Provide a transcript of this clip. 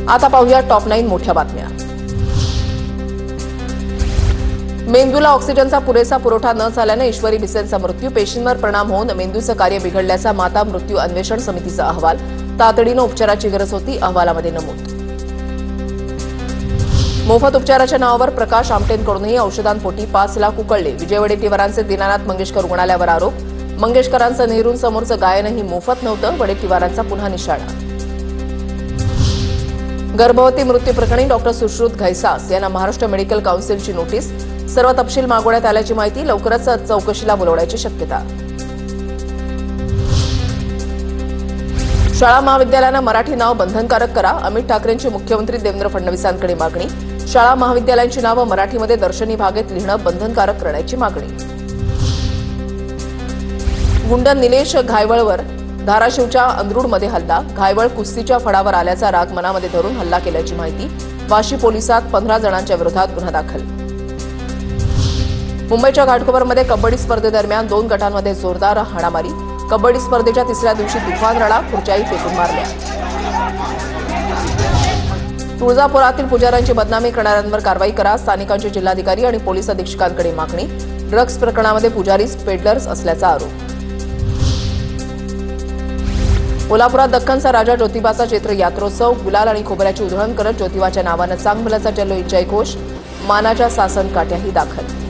आता पाहूया टॉप 9 मोठ्या बातम्या। मेंदूला ऑक्सिजनचा पुरेसा पुरवठा न झाल्याने ईश्वरी बिसेनचा मृत्यू, पेशींवर परिणाम होऊन मेंदूचं कार्य बिघडल्याचा माता मृत्यू अन्वेषण समितीचा अहवाल। तातडीनं उपचाराची गरज होती, अहवालामध्ये नमूद। मोफत उपचाराच्या नावावर प्रकाश आमटेंकडूनही औषधांपोटी 5 लाख उकळले, विजय वडेट्टीवारांचे दीनानाथ मंगेशकर रुग्णालयावर आरोप। मंगेशकरांचं नेहरूंसमोरचं गायनही मोफत नव्हतं, वडेट्टीवारांचा पुन्हा निशाणा। गर्भवती मृत्यू प्रकरणी डॉक्टर सुश्रुत घैसास यांना महाराष्ट्र मेडिकल काउन्सिलची नोटीस, सर्व तपशील मागवण्यात आल्याची माहिती, लवकरच चौकशीला बोलवण्याची शक्यता। शाळा महाविद्यालयांना मराठी नाव बंधनकारक करा, अमित ठाकरेंची मुख्यमंत्री देवेंद्र फडणवीसांकडे मागणी। शाळा महाविद्यालयांची नावं मराठीमध्ये दर्शनी भागेत लिहिणं बंधनकारक करण्याची मागणी। गुंड निलेश घायवळवर धाराशिवच्या अंदरूडमध्ये हल्ला, घायवळ कुस्तीच्या फडावर आल्याचा राग मनामध्ये धरून हल्ला केल्याची माहिती, वाशी पोलिसात 15 जणांच्या विरोधात गुन्हा दाखल। मुंबईच्या घाटकोपरमध्ये कबड्डी स्पर्धेदरम्यान 2 गटांमध्ये जोरदार हाणामारी, कबड्डी स्पर्धेच्या तिसऱ्या दिवशी तुफान लढा, खुर्च्याही फेकून मारल्या। तुळजापुरातील पुजाऱ्यांची बदनामी करणाऱ्यांवर कारवाई करा, स्थानिकांची जिल्हाधिकारी आणि पोलीस अधीक्षकांकडे मागणी। ड्रग्ज प्रकरणामध्ये पुजारीच पेडलर्स असल्याचा आरोप। कोल्हापुरात दख्खनचा राजा ज्योतिबाचा चैत्र यात्रोत्सव, गुलाल आणि खोबऱ्याची उधळण करत ज्योतिबाच्या नावानं चांगभल्याचा जल्लोष जयघोष, मानाच्या सासन काट्याही दाखल।